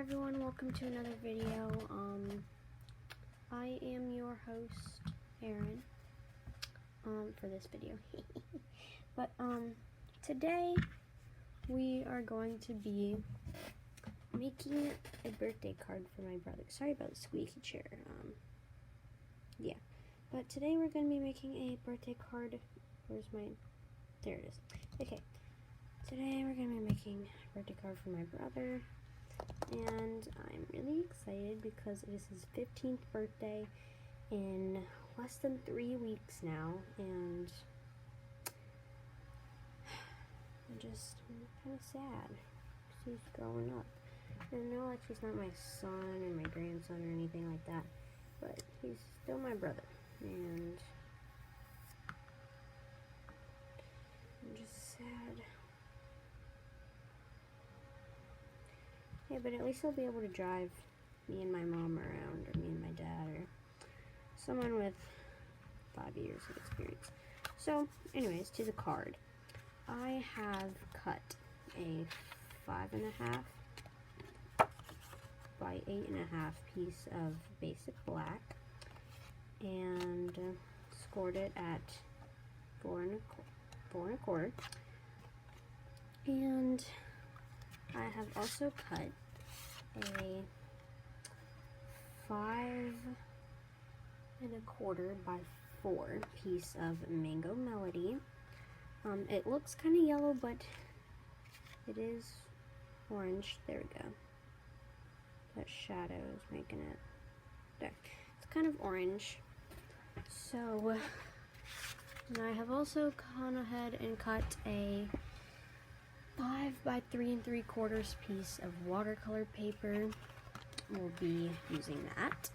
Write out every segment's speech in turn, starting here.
everyone, welcome to another video. I am your host, Erin, for this video. But today we are going to be making a birthday card for my brother. Sorry about the squeaky chair. Yeah. But today we're going to be making a birthday card. Where's my... There it is. Okay. Today we're going to be making a birthday card for my brother. And I'm really excited because it is his 15th birthday in less than 3 weeks now. And I'm kind of sad because he's growing up. And no, like, he's not my son or my grandson or anything like that. But he's still my brother. And I'm just sad. Yeah, but at least he'll be able to drive me and my mom around, or me and my dad, or someone with 5 years of experience. So, anyways, to the card. I have cut a 5.5 by 8.5 piece of basic black and scored it at 4 1/4. And I have also cut a 5 1/4 by 4 piece of Mango Melody. It looks kind of yellow, but it is orange. There we go. That shadow is making it there. It's kind of orange. So, and I have also gone ahead and cut a 5 by 3 3/4 piece of watercolor paper. We'll be using that.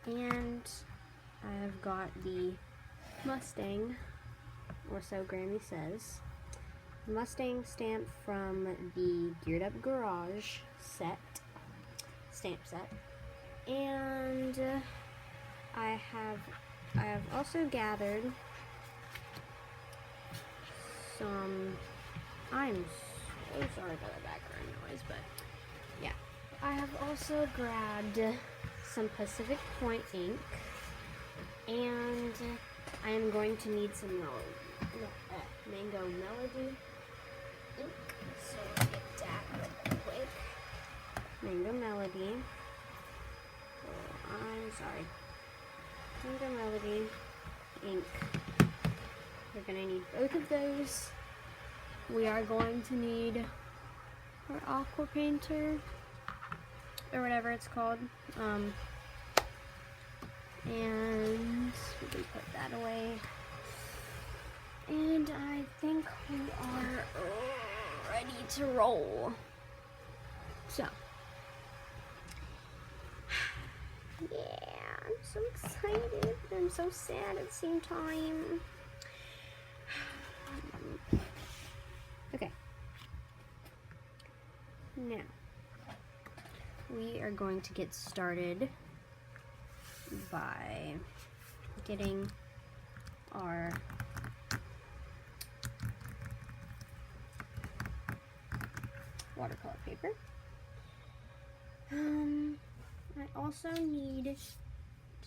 And I have got the Mustang, or so Grammy says, Mustang stamp from the Geared Up Garage stamp set. And I have also gathered some... I'm so sorry about the background noise, but yeah. I have also grabbed some Pacific Point ink, and I am going to need some Mango Melody ink, so I'll get that real quick. Mango Melody. Oh, I'm sorry. Mango Melody ink. We're going to need both of those. We are going to need our aqua painter, or whatever it's called, and we can put that away. And I think we are ready to roll. So, yeah, I'm so excited. I'm so sad at the same time. Okay. Now, we are going to get started by getting our watercolor paper. I also need to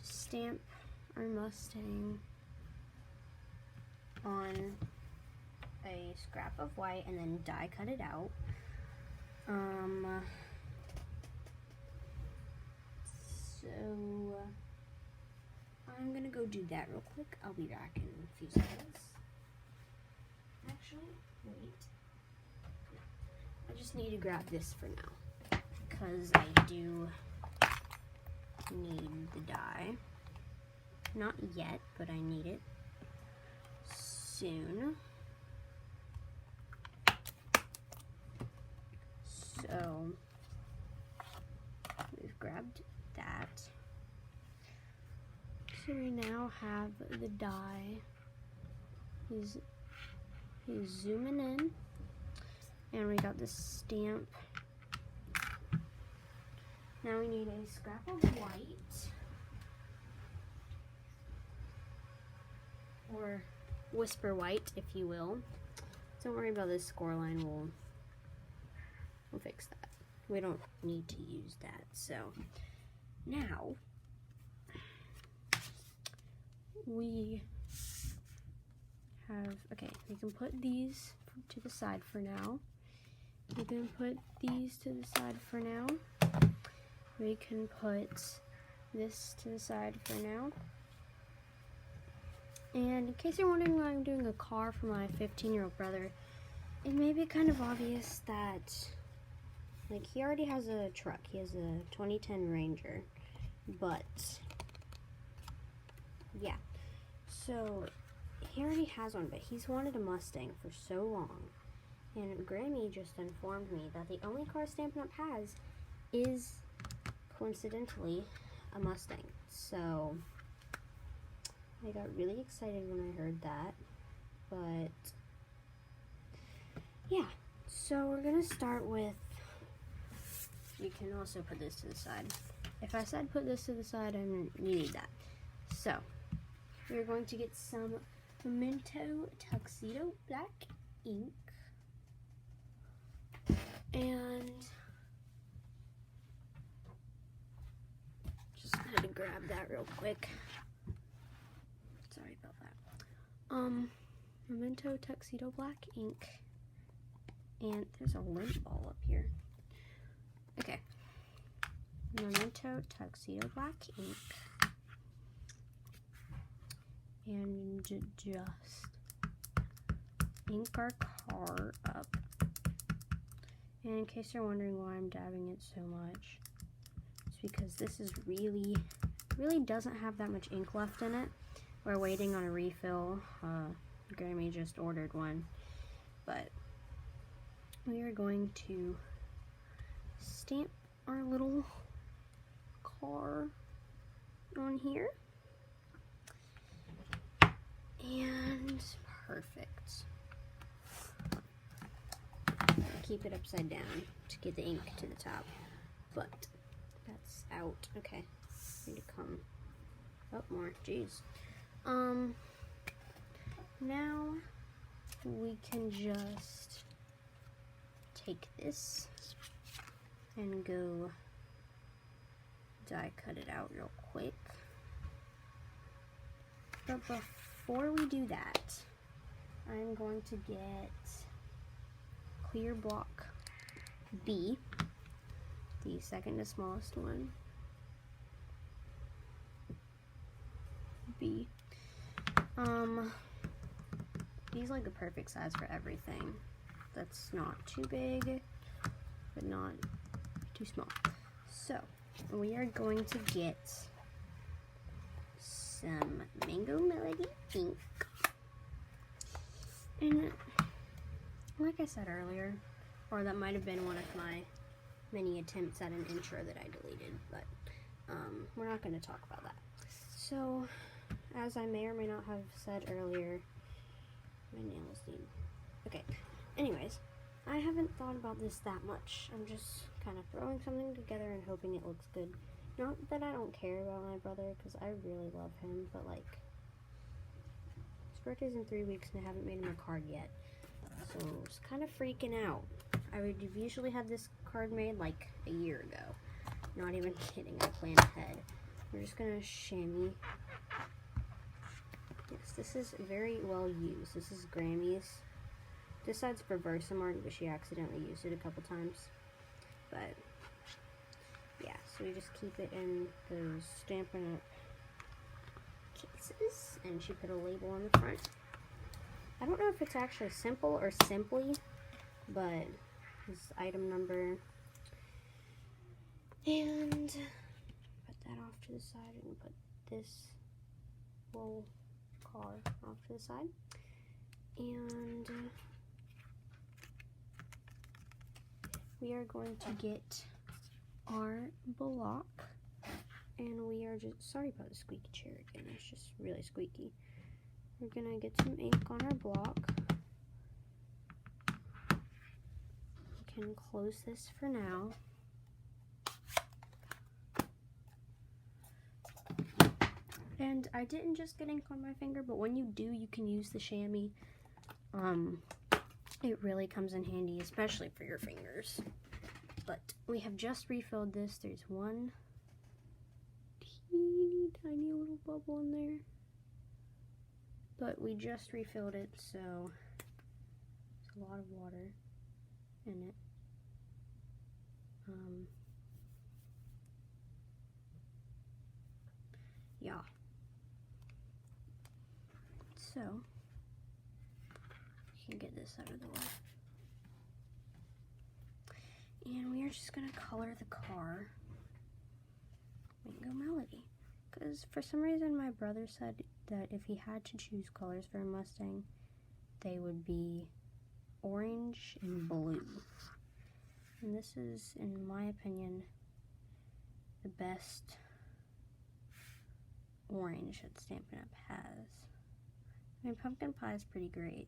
stamp our Mustang on a scrap of white and then die cut it out. So I'm gonna go do that real quick. I'll be back in a few seconds. Actually, wait. I just need to grab this for now because I do need the dye. Not yet, but I need it soon. So we've grabbed that. So we now have the dye. He's zooming in, and we got the stamp. Now we need a scrap of white, or whisper white, if you will. Don't worry about this score line. We'll fix that. we don't need to use that. So now we have, okay, we can put these to the side for now. We can put these to the side for now. We can put this to the side for now. And in case you're wondering why I'm doing a car for my 15-year-old brother, it may be kind of obvious that, like, he already has a truck. He has a 2010 Ranger, but yeah, so he already has one, but he's wanted a Mustang for so long, and Grammy just informed me that the only car Stampin' Up has is, coincidentally, a Mustang. So I got really excited when I heard that, but yeah, so we're gonna start with, you can also put this to the side. If I said put this to the side, you need that. So we're going to get some Memento Tuxedo Black ink, and just had to grab that real quick. Sorry about that. Memento Tuxedo Black ink, and there's a lint ball up here. Okay, Memento Tuxedo Black ink, and just ink our car up. And in case you're wondering why I'm dabbing it so much, it's because this is really doesn't have that much ink left in it. We're waiting on a refill. Grammy just ordered one, but we are going to stamp our little car on here. And perfect. Keep it upside down to get the ink to the top, but that's out. Okay, need to come up more. Jeez. Now we can just take this and go die cut it out real quick. But before we do that, I'm going to get clear block B, the second to smallest one. B. These like the perfect size for everything. That's not too big, but not too small. So we are going to get some Mango Melody ink. And like I said earlier, or that might have been one of my many attempts at an intro that I deleted, but we're not going to talk about that. So, as I may or may not have said earlier, my nails need... Okay, anyways, I haven't thought about this that much. I'm just kind of throwing something together and hoping it looks good. Not that I don't care about my brother, because I really love him, but like, his birthday's in 3 weeks and I haven't made him a card yet. So I was kind of freaking out. I would have usually had this card made like a year ago. Not even kidding, I planned ahead. We're just gonna chamois. Yes, this is very well used. This is Grammy's. This side's for Versamart, but she accidentally used it a couple times. But yeah, so we just keep it in those Stampin' Up cases, and she put a label on the front. I don't know if it's actually simple or simply, but this item number. And put that off to the side and put this little car off to the side. And we are going to get our block, and we are just, sorry about the squeaky chair again, it's just really squeaky. We're gonna get some ink on our block. We can close this for now. And I didn't just get ink on my finger, but when you do, you can use the chamois. It really comes in handy, especially for your fingers. But we have just refilled this. There's one teeny tiny little bubble in there. But we just refilled it, so there's a lot of water in it. Yeah. So, you can get this out of the way. And we are just gonna color the car Mango Melody. Because for some reason my brother said that if he had to choose colors for a Mustang, they would be orange and blue. And this is, in my opinion, the best orange that Stampin' Up has. I mean, pumpkin pie is pretty great,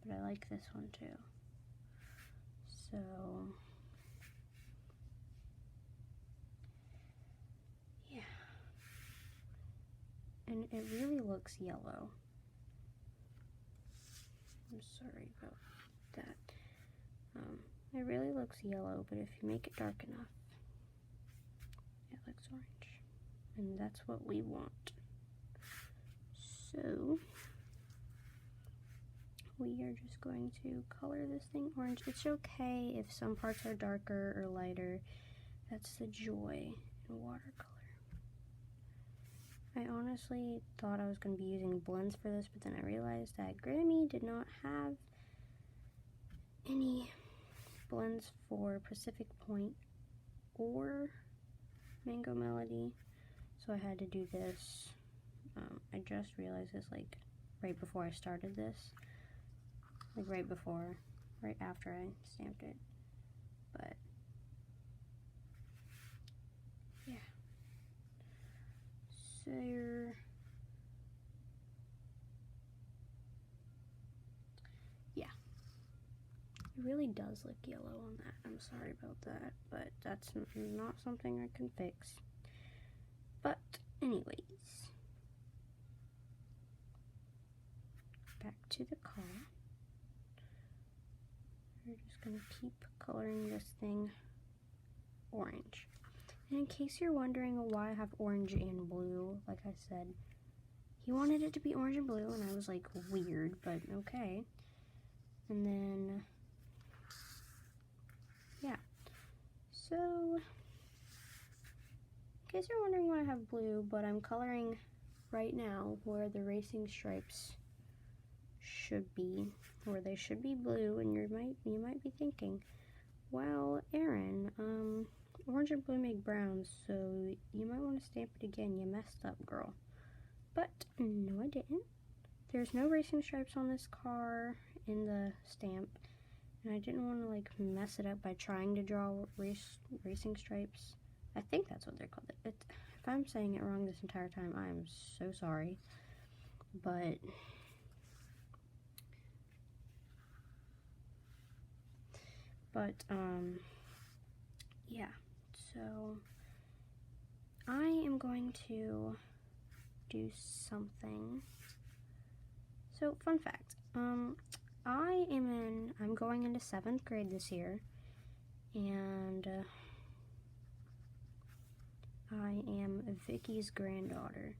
but I like this one too. So, yeah. And it really looks yellow. I'm sorry about that. It really looks yellow, but if you make it dark enough, it looks orange. And that's what we want. So, we are just going to color this thing orange. It's okay if some parts are darker or lighter. That's the joy in watercolor. I honestly thought I was going to be using blends for this, but then I realized that Grammy did not have any blends for Pacific Point or Mango Melody, so I had to do this. I just realized this like right before I started this, like right after I stamped it, but yeah. So yeah, it really does look yellow on that. I'm sorry about that, but that's not something I can fix. But anyways, back to the car. We're just gonna keep coloring this thing orange. And in case you're wondering why I have orange and blue, like I said, he wanted it to be orange and blue, and I was like, weird, but okay. And then, yeah. So, in case you're wondering why I have blue, but I'm coloring right now where the racing stripes should be, where they should be blue, and you might be thinking, well, Erin, orange and blue make brown, so you might want to stamp it again. You messed up, girl. But no, I didn't. There's no racing stripes on this car in the stamp, and I didn't want to like mess it up by trying to draw racing stripes. I think that's what they're called. If I'm saying it wrong this entire time, I am so sorry. But yeah, so I am going to do something. So, fun fact, I'm going into 7th grade this year, and I am Vicky's granddaughter,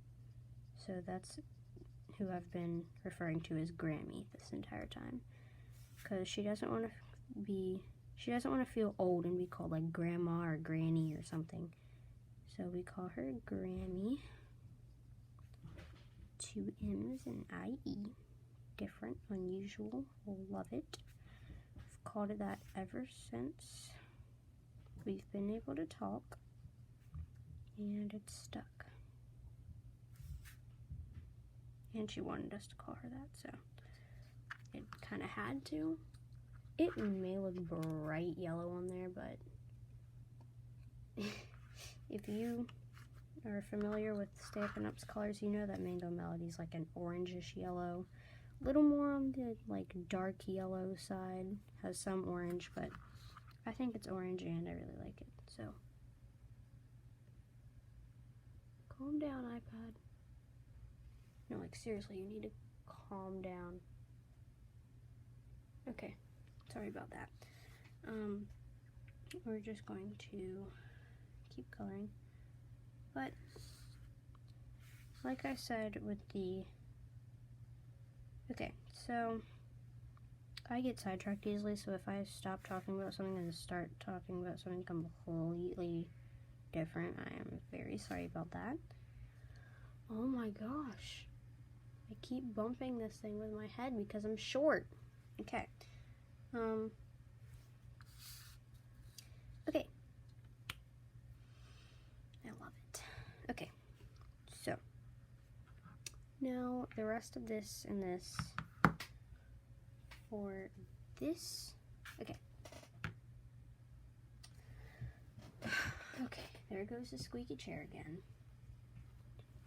so that's who I've been referring to as Grammy this entire time, because she doesn't want to feel old and be called like grandma or granny or something, so we call her Grammy. 2 M's and I-E. Different, unusual, love it. I've called it that ever since we've been able to talk, and it's stuck. And she wanted us to call her that, so it kind of had to. It may look bright yellow on there, but if you are familiar with Stampin' Up's colors, you know that Mango Melody is like an orangish yellow. Little more on the like dark yellow side, has some orange, but I think it's orange and I really like it. So calm down, iPad. No, like seriously, you need to calm down. Okay, sorry about that. we're just going to keep coloring. But like I said with the, okay, so I get sidetracked easily, so if I stop talking about something and start talking about something completely different, I am very sorry about that. Oh my gosh. I keep bumping this thing with my head because I'm short. Okay. Okay. I love it. Okay. So, now the rest of this and this for this. Okay. Okay, there goes the squeaky chair again.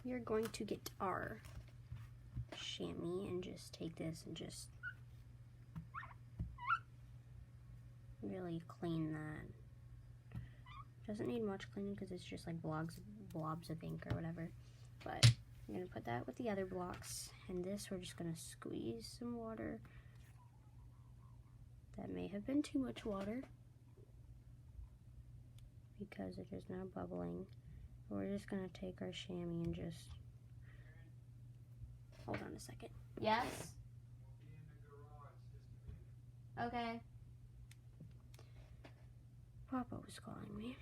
We are going to get our chamois and just take this and just really clean that. Doesn't need much cleaning because it's just like blobs of ink or whatever. But I'm going to put that with the other blocks. And this we're just going to squeeze some water. That may have been too much water because it is now bubbling. We're just going to take our chamois and just... Hold on a second. Yes? Okay. Papa was calling me.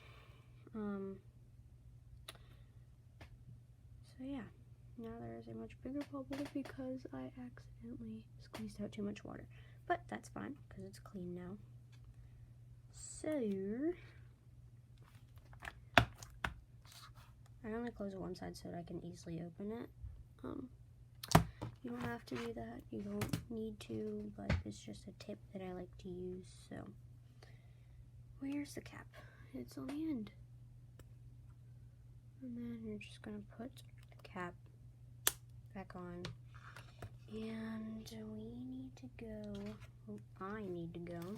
So yeah, now there is a much bigger bubble because I accidentally squeezed out too much water. But that's fine because it's clean now. So I only close it one side so that I can easily open it. You don't have to do that. You don't need to, but it's just a tip that I like to use. So where's the cap? It's on the end. And then you're just going to put the cap back on. And we need to go, I need to go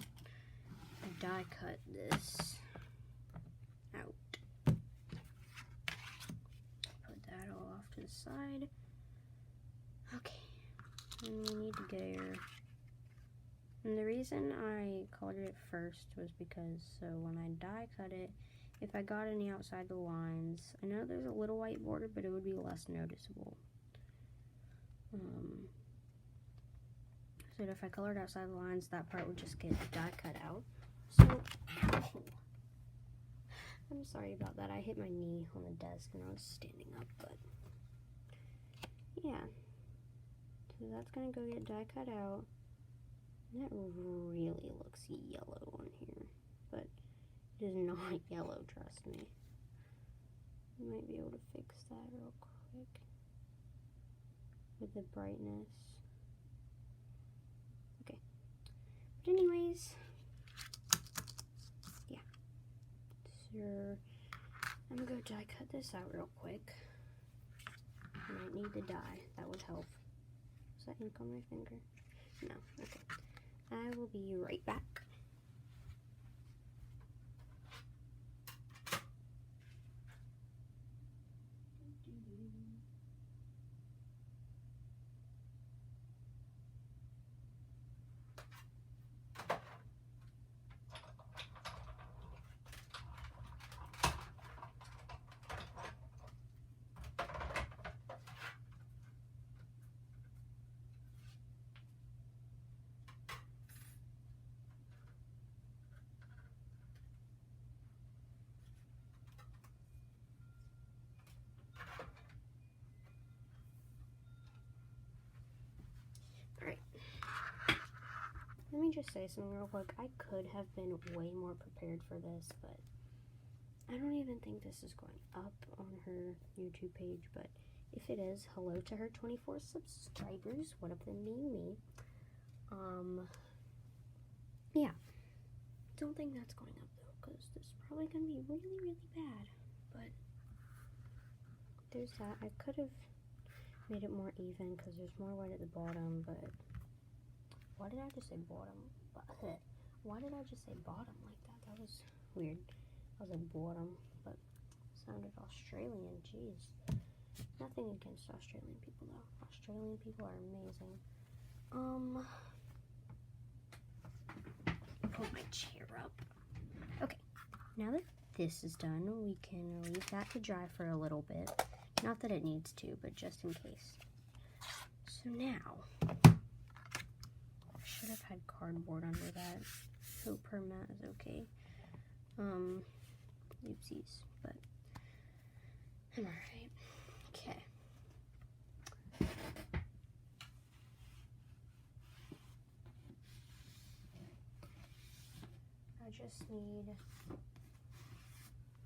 die cut this out. Put that all off to the side. Okay, and we need to go, and the reason I colored it first was because so when I die cut it, if I got any outside the lines, I know there's a little white border, but it would be less noticeable. So that if I colored outside the lines, that part would just get die cut out. So, ow. I'm sorry about that. I hit my knee on the desk and I was standing up, but yeah. So that's gonna go get die cut out. And that really looks yellow on here, but it is not yellow, trust me. You might be able to fix that real quick with the brightness. Okay. But anyways, yeah. So I'm gonna go die cut this out real quick. I might need the dye. That would help. Is that ink on my finger? No. Okay. I will be right back. Alright. Let me just say something real quick. I could have been way more prepared for this, but I don't even think this is going up on her YouTube page, but if it is, hello to her 24 subscribers. One of them being me. Yeah. Don't think that's going up though, because this is probably going to be really, really bad. But there's that. I could have made it more even because there's more white at the bottom, but why did I just say bottom? Why did I just say bottom like that? That was weird. I was like bottom, but sounded Australian. Jeez. Nothing against Australian people though. Australian people are amazing. put my chair up. Okay, now that this is done, we can leave that to dry for a little bit. Not that it needs to, but just in case. So now, I should have had cardboard under that. Hope her mat is okay. Oopsies, but I'm alright. Okay. I just need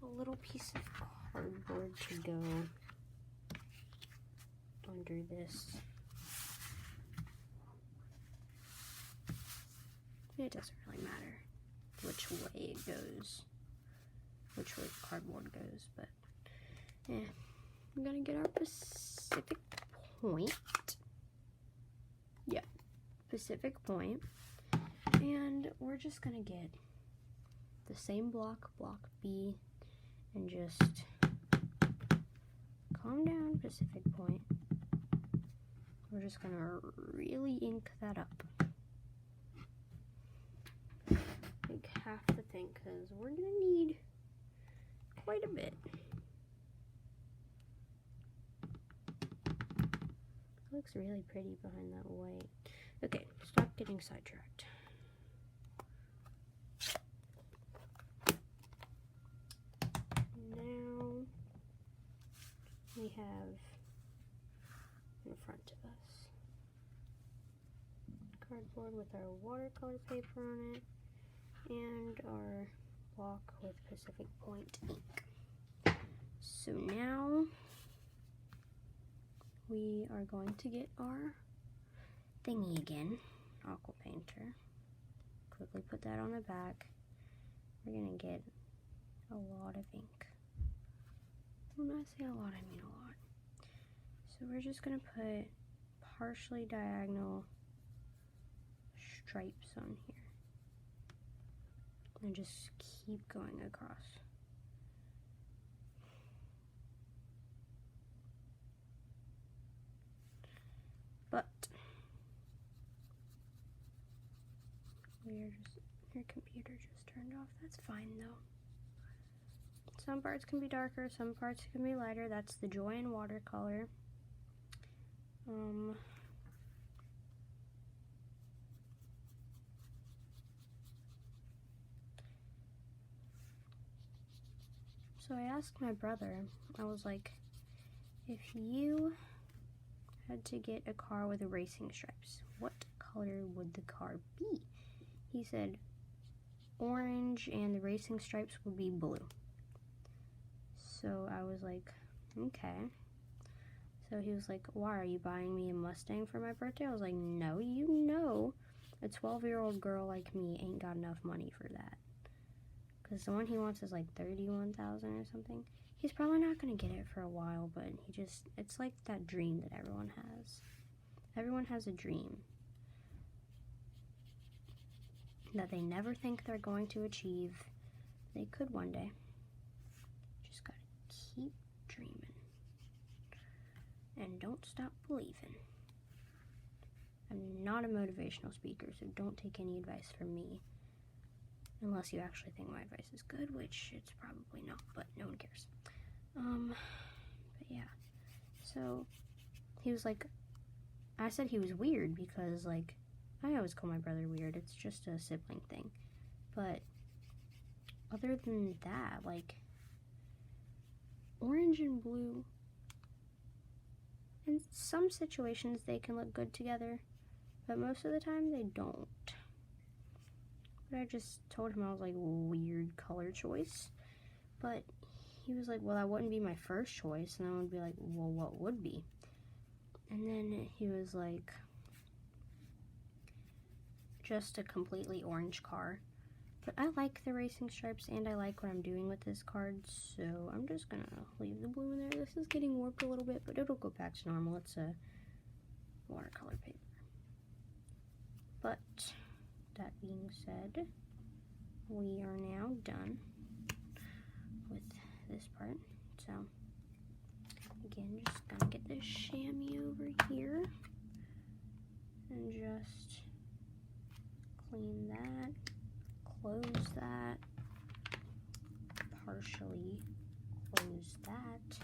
a little piece of cardboard to go under this. It doesn't really matter which way it goes, which way the cardboard goes, but yeah, we're gonna get our Pacific Point. Yeah, Pacific Point, and we're just gonna get the same block, block B, and just calm down, Pacific Point. We're just gonna really ink that up. Like half the thing, because we're gonna need quite a bit. It looks really pretty behind that white. Okay, stop getting sidetracked. Now we have in front of us cardboard with our watercolor paper on it and our block with Pacific Point ink. So now we are going to get our thingy again, aqua painter. Quickly put that on the back. We're gonna get a lot of ink. When I say a lot, I mean a lot. So we're just gonna put partially diagonal stripes on here and just keep going across. But your computer just turned off. That's fine though. Some parts can be darker, some parts can be lighter. That's the joy in watercolor. So I asked my brother, I was like, if you had to get a car with racing stripes, what color would the car be? He said orange and the racing stripes would be blue. So I was like, okay. So he was like, why, are you buying me a Mustang for my birthday? I was like, no, you know a 12-year-old girl like me ain't got enough money for that. Because the one he wants is like $31,000 or something. He's probably not going to get it for a while, but it's like that dream that everyone has. Everyone has a dream that they never think they're going to achieve. They could one day. Just gotta keep dreaming. And don't stop believing. I'm not a motivational speaker, so don't take any advice from me. Unless you actually think my advice is good, which it's probably not, but no one cares. But yeah. So, he was like, I said he was weird because, like, I always call my brother weird. It's just a sibling thing. But, other than that, like, orange and blue, in some situations they can look good together, but most of the time they don't. But I just told him I was like, weird color choice. But he was like, well, that wouldn't be my first choice. And I would be like, well, what would be? And then he was like, just a completely orange car. But I like the racing stripes and I like what I'm doing with this card, so I'm just gonna leave the blue in there. This is getting warped a little bit, but it'll go back to normal. It's a watercolor paper. But that being said, we are now done with this part. So again, just gonna get this chamois over here and just clean that, close that. Partially close that.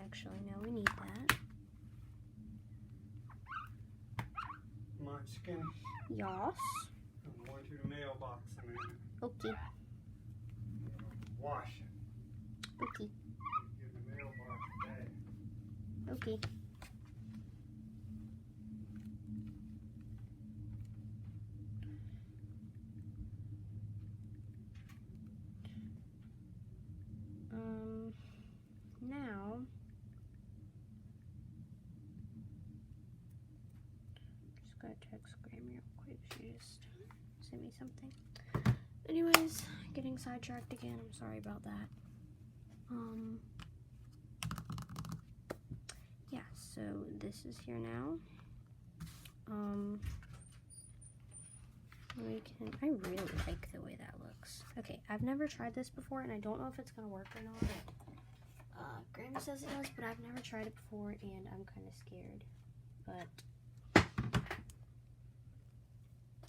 Actually, no, we need that. Munchkin. Yes. I'm going to the mailbox a minute. Okay. Wash it. Okay. Get the mailbox bag. Okay. Now, just gotta text Grammy real quick. She just sent me something. Anyways, getting sidetracked again. I'm sorry about that. Yeah, so this is here now. I really like the way that looks. Okay, I've never tried this before, and I don't know if it's gonna work or not. Grandma says it does, but I've never tried it before, and I'm kind of scared. But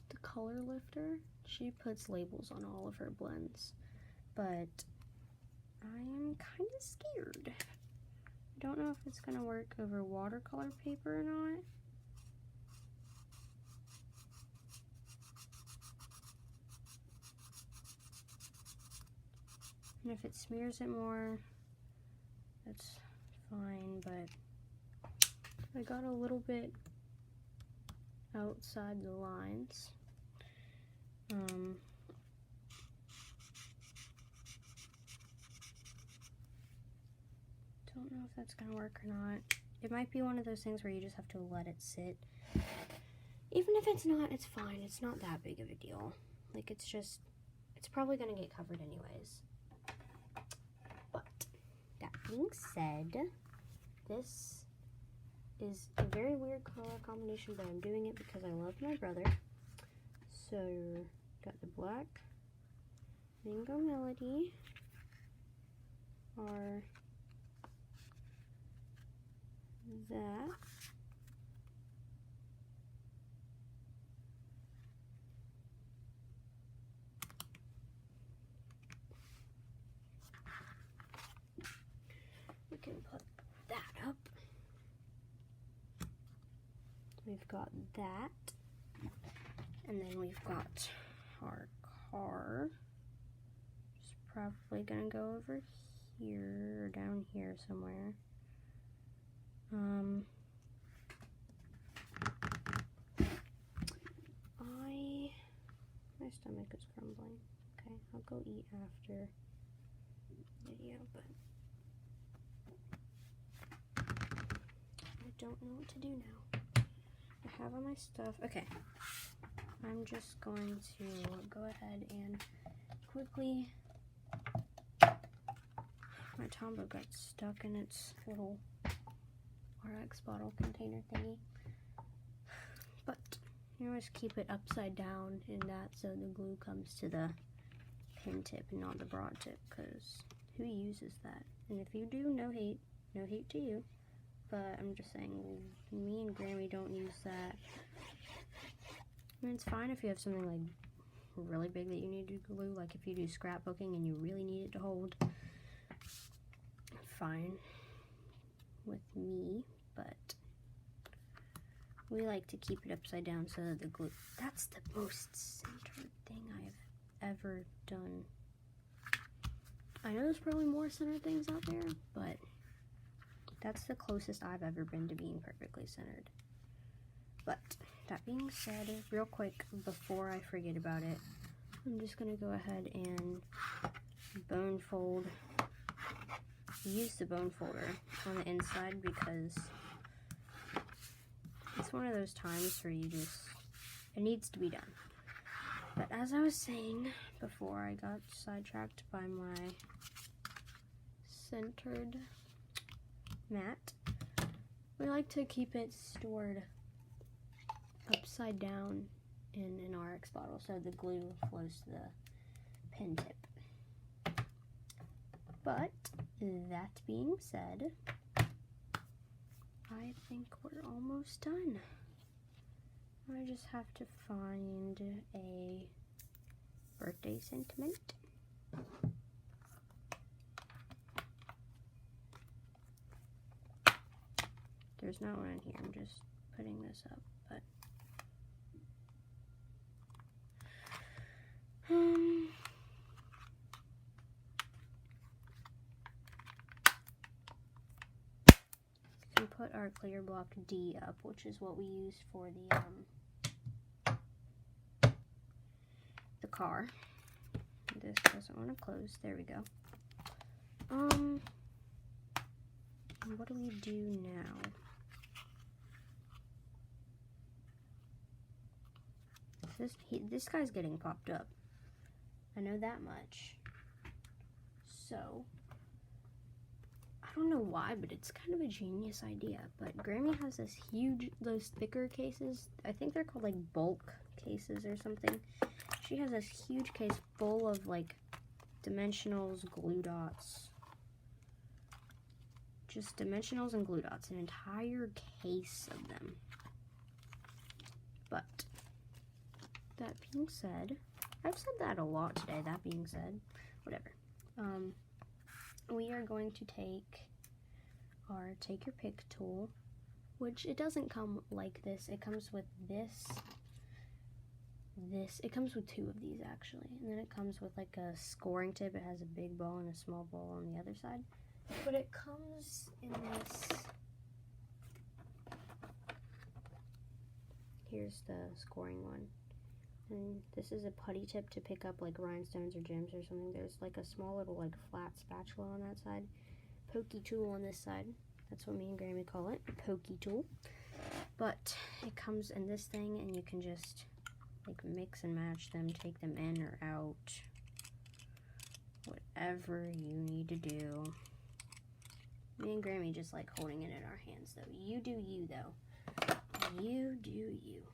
the color lifter, she puts labels on all of her blends, but I am kind of scared. I don't know if it's gonna work over watercolor paper or not. And if it smears it more, that's fine, but I got a little bit outside the lines. Don't know if that's gonna work or not. It might be one of those things where you just have to let it sit. Even if it's not, it's fine. It's not that big of a deal. Like, it's probably gonna get covered anyways. But that being said, this is a very weird color combination, but I'm doing it because I love my brother. So, got the black Mango Melody, or that. We can put that up. We've got that. And then we've got our car. It's probably gonna go over here or down here somewhere. My stomach is grumbling. Okay, I'll go eat after the video, but I don't know what to do now. I have all my stuff. Okay, I'm just going to go ahead and quickly, my Tombow got stuck in its little RX bottle container thingy, but you always keep it upside down in that so the glue comes to the pin tip and not the broad tip, because who uses that? And if you do, no hate to you, but I'm just saying, me and Grammy don't use that. I mean, it's fine if you have something like really big that you need to glue, like if you do scrapbooking and you really need it to hold, fine with me, but we like to keep it upside down so that the glue, that's the most centered thing I've ever done. I know there's probably more centered things out there, but that's the closest I've ever been to being perfectly centered. But that being said, real quick before I forget about it, I'm just gonna go ahead and bone fold. Use the bone folder on the inside because it's one of those times where it needs to be done. But as I was saying before I got sidetracked by my centered mat, we like to keep it stored upside down in an RX bottle so the glue flows to the pin tip. But that being said, I think we're almost done. I just have to find a birthday sentiment. There's not one in here, I'm just putting this up, but we can put our clear block D up, which is what we use for the car. This doesn't want to close. There we go. What do we do now? This guy's getting popped up. I know that much. So, I don't know why, but it's kind of a genius idea. But Grammy has this huge, those thicker cases. I think they're called like bulk cases or something. She has this huge case full of like dimensionals, glue dots. Just dimensionals and glue dots. An entire case of them. But that being said, I've said that a lot today, that being said, whatever. We are going to take our take your pick tool, which it doesn't come like this. It comes with this. It comes with two of these actually. And then it comes with like a scoring tip. It has a big ball and a small ball on the other side. But it comes in this. Here's the scoring one. And this is a putty tip to pick up like rhinestones or gems or something. There's like a small little like flat spatula on that side. Pokey tool on this side. That's what me and Grammy call it, a pokey tool. But it comes in this thing and you can just like mix and match them, take them in or out. Whatever you need to do. Me and Grammy just like holding it in our hands though. You do you though. You do you.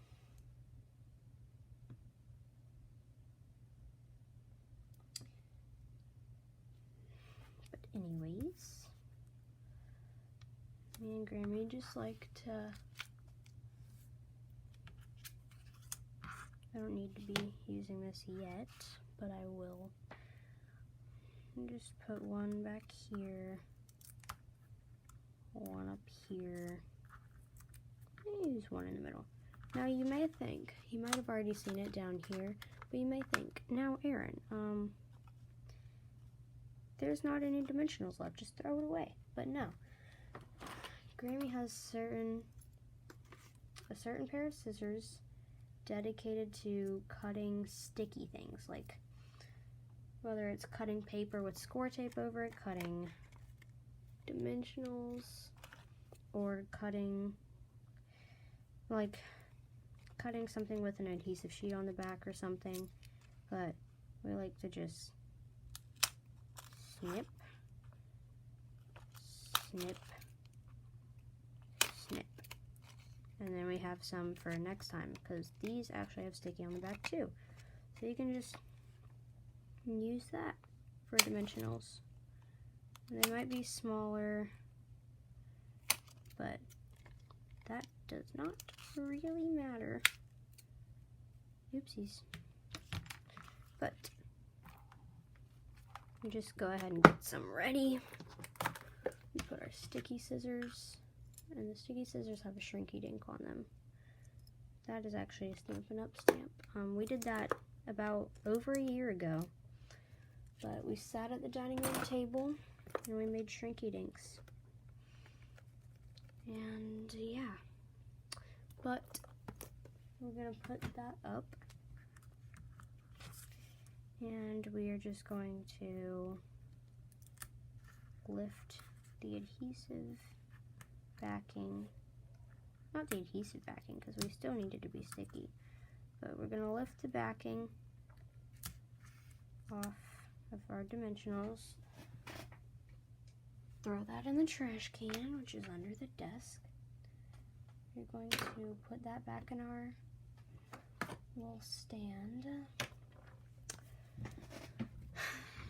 Anyways, me and Grammy just like to, I don't need to be using this yet, but I will. Just put one back here, one up here, and use one in the middle. Now you may think, you might have already seen it down here, but you may think, now Erin, there's not any dimensionals left, just throw it away. But no. Grammy has a certain pair of scissors dedicated to cutting sticky things, like whether it's cutting paper with score tape over it, cutting dimensionals, or cutting something with an adhesive sheet on the back or something. But we like to just snip, snip, snip. And then we have some for next time, because these actually have sticky on the back too. So you can just use that for dimensionals. And they might be smaller, but that does not really matter. Oopsies. But we just go ahead and get some ready. We put our sticky scissors, and the sticky scissors have a shrinky dink on them. That is actually a Stampin' Up stamp. We did that about over a year ago, but we sat at the dining room table and we made shrinky dinks. And yeah, but we're gonna put that up. And we are just going to lift the adhesive backing, not the adhesive backing because we still need it to be sticky, but we're going to lift the backing off of our dimensionals, throw that in the trash can, which is under the desk. We're going to put that back in our little stand.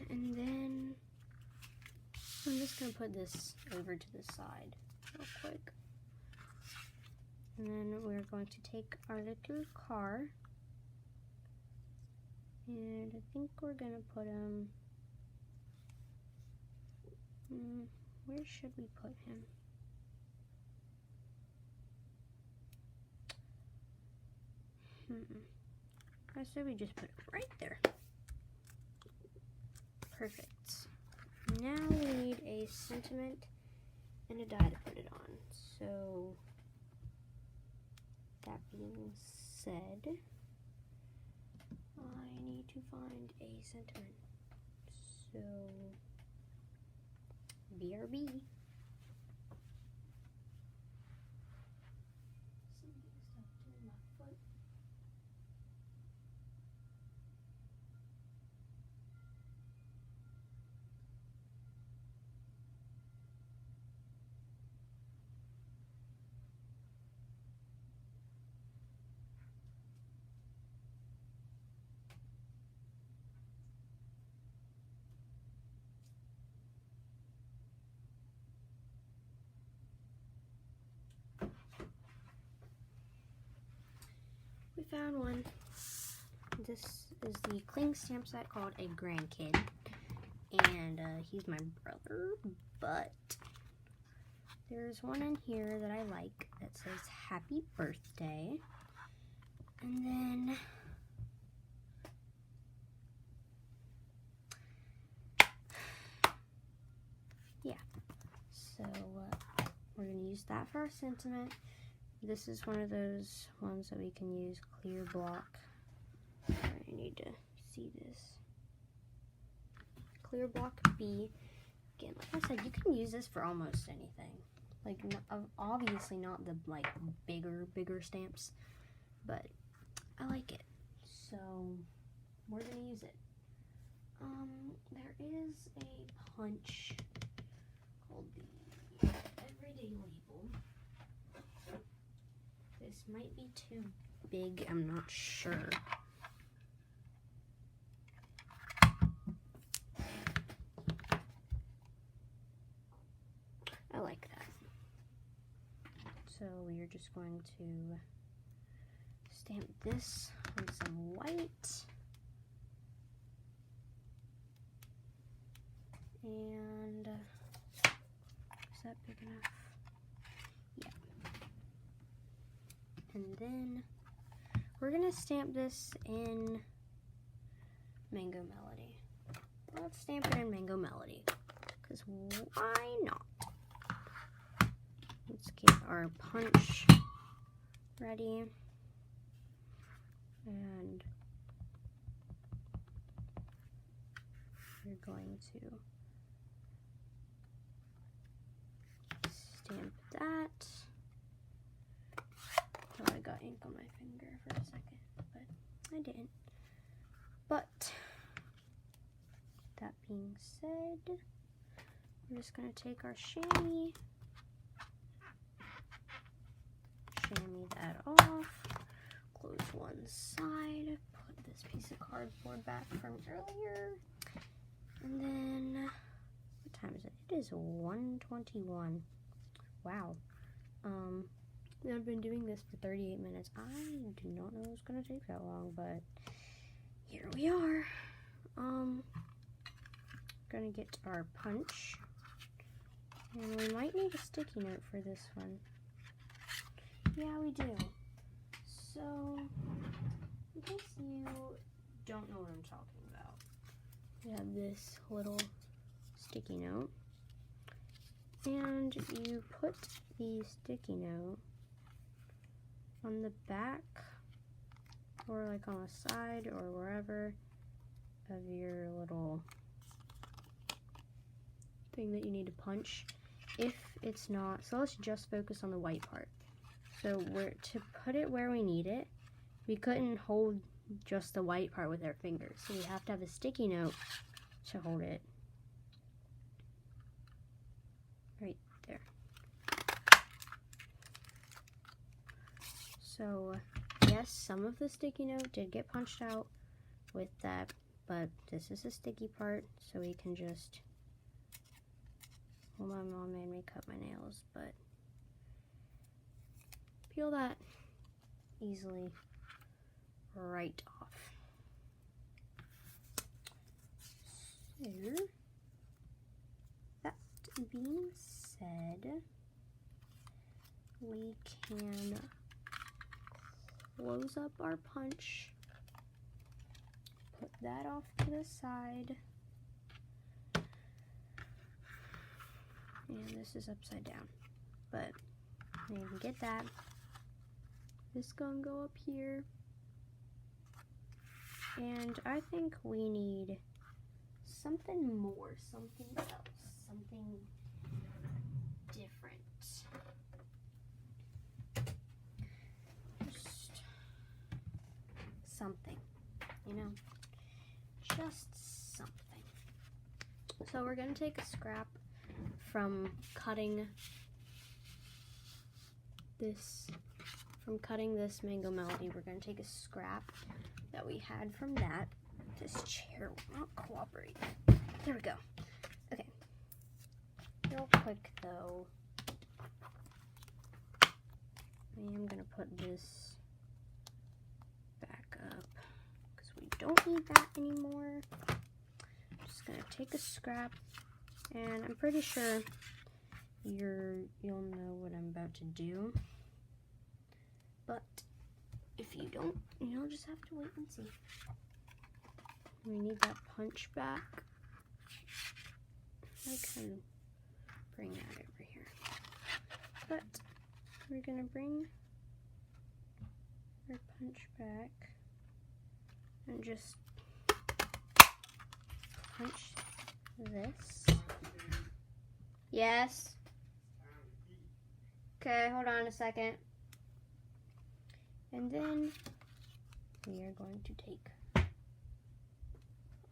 And then I'm just going to put this over to the side real quick. And then we're going to take our little car And I think we're gonna put him, where should we put him? I say we just put it right there. Perfect. Now we need a sentiment and a die to put it on. So, that being said, I need to find a sentiment. So, BRB. We found one. This is the Cling stamp set called a Grandkid, and he's my brother, but there's one in here that I like that says Happy Birthday, and then yeah, so we're going to use that for our sentiment. This is one of those ones that we can use clear block. I need to see this. Clear block B. Again, like I said, you can use this for almost anything. Like, obviously not the like bigger stamps, but I like it, so we're gonna use it. There is a punch called the Everyday Label. This might be too big, I'm not sure. I like that. So we are just going to stamp this with some white. And is that big enough? Yeah. And then we're gonna stamp this in Mango Melody. Let's stamp it in Mango Melody, because why not? Let's get our punch ready, and we're going to stamp that. Oh, I got ink on my finger for a second, but I didn't. But that being said, we're just going to take our chamois, chamois that off, close one side, put this piece of cardboard back from earlier, and then, what time is it? It is 1:21. Wow. I've been doing this for 38 minutes. I do not know it was going to take that long, but here we are. Gonna get our punch, and we might need a sticky note for this one. Yeah, we do. So, in case you don't know what I'm talking about, we have this little sticky note, and you put the sticky note on the back, or like on the side, or wherever of your little thing that you need to punch. If it's not, so let's just focus on the white part. So we're to put it where we need it, we couldn't hold just the white part with our fingers, so we have to have a sticky note to hold it right there. So yes, some of the sticky note did get punched out with that, but this is the sticky part, so we can just, well, my mom made me cut my nails, but peel that easily right off. there. That being said, we can close up our punch, put that off to the side, and this is upside down, but you can get that. This gonna go up here, and I think we need something more, something else, something different. Just something, you know, just something. So we're gonna take a scrap from cutting this Mango Melody. We're gonna take a scrap that we had from that. This chair will not cooperate. There we go. Okay. Real quick though, I am gonna put this back up because we don't need that anymore. I'm just gonna take a scrap, and I'm pretty sure you'll know what I'm about to do. But if you don't, you'll just have to wait and see. We need that punch back. I can bring that over here. But we're gonna bring our punch back and just punch this. Yes. Okay, hold on a second. And then we are going to take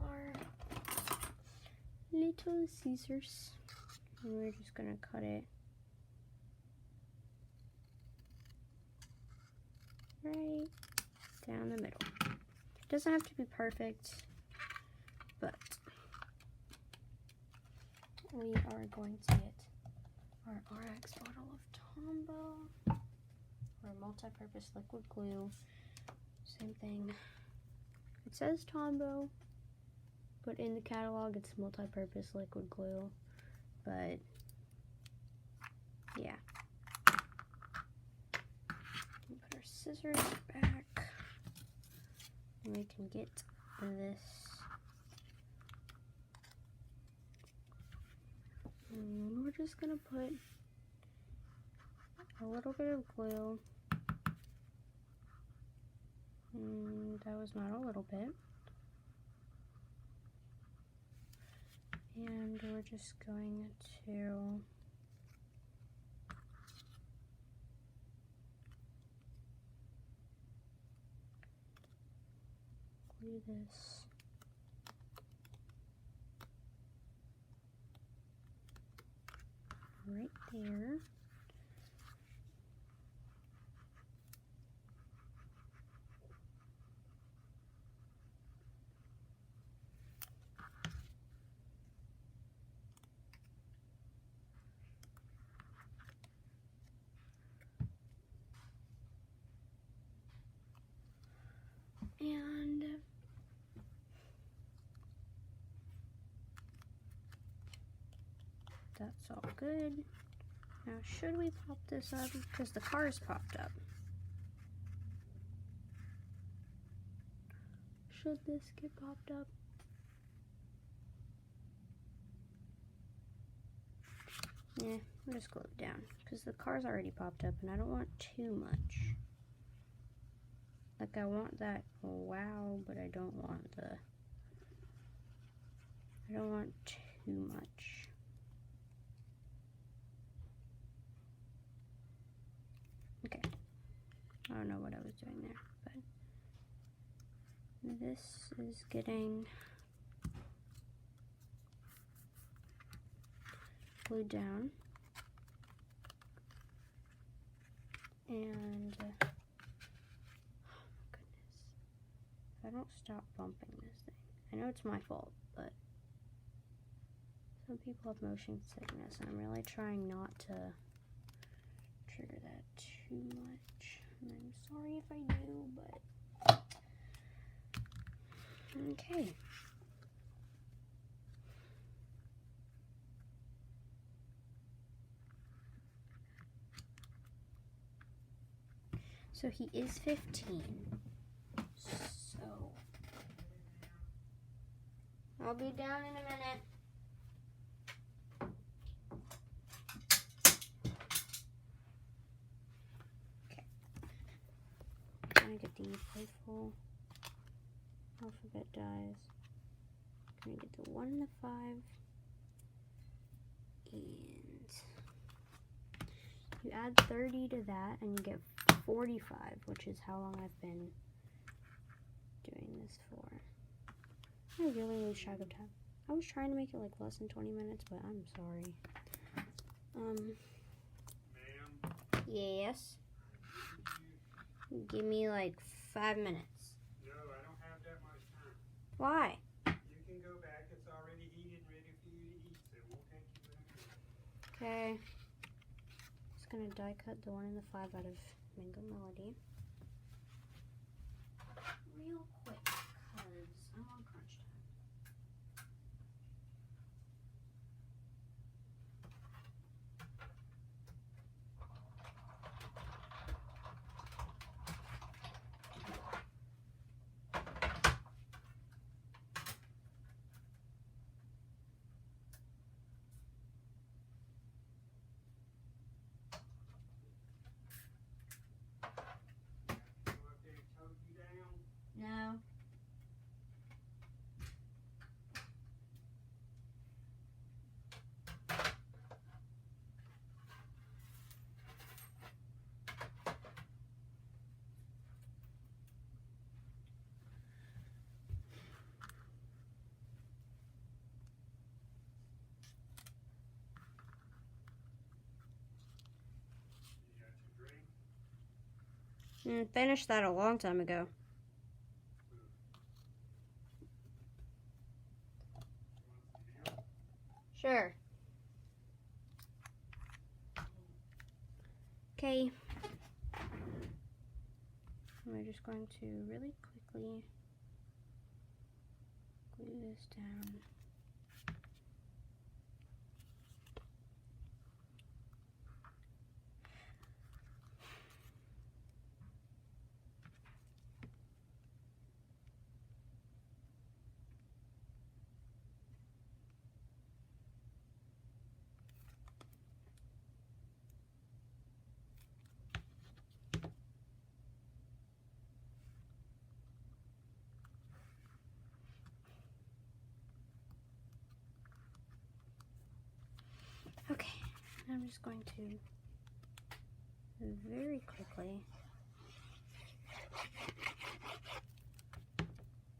our little scissors and we're just going to cut it right down the middle. It doesn't have to be perfect, but we are going to get our RX bottle of Tombow, or multi-purpose liquid glue. Same thing. It says Tombow, but in the catalog it's multi-purpose liquid glue. But yeah. Put our scissors back, and we can get this. And we're just gonna put a little bit of glue. And that was not a little bit. And we're just going to glue this right there. And that's all good. Now, should we pop this up? Because the car's popped up. Should this get popped up? Yeah, I'll just glue it down. Because the car's already popped up and I don't want too much. Like, I want that wow, but I don't want too much. Okay. I don't know what I was doing there, but this is getting glued down. And I don't stop bumping this thing. I know it's my fault, but some people have motion sickness, and I'm really trying not to trigger that too much. And I'm sorry if I do, but okay. So he is 15. So I'll be down in a minute. Okay. I'm gonna get the playful alphabet dies. I'm gonna get the 1 and the 5. And you add 30 to that and you get 45, which is how long I've been doing this for. I really lose track of time. I was trying to make it like less than 20 minutes, but I'm sorry. Ma'am, Yes. Give me like 5 minutes. no, I don't have that much time. Why? You can go back. It's already heated and ready for you to eat, so it won't take you very long. Okay. Just gonna die cut the 1 and the 5 out of Mango Melody. Real quick, because I'm on crunch time. Go up there and tote you down. No. You got your drink? Finished that a long time ago. You want some milk? Sure. Okay. We're just going to really quickly glue this down. Okay, I'm just going to very quickly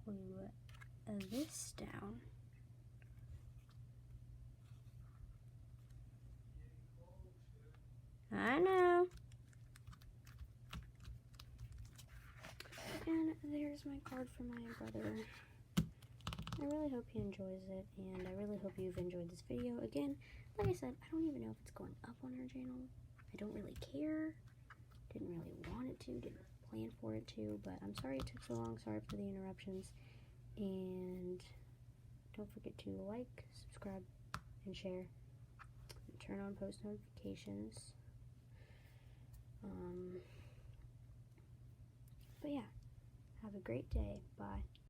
glue this down. I know. And there's my card for my brother. I really hope he enjoys it, and I really hope you've enjoyed this video. Again, like I said, I don't even know if it's going up on our channel. I don't really care. Didn't really want it to, didn't plan for it to, but I'm sorry it took so long. Sorry for the interruptions. And don't forget to like, subscribe, and share. And turn on post notifications. But yeah, have a great day. Bye.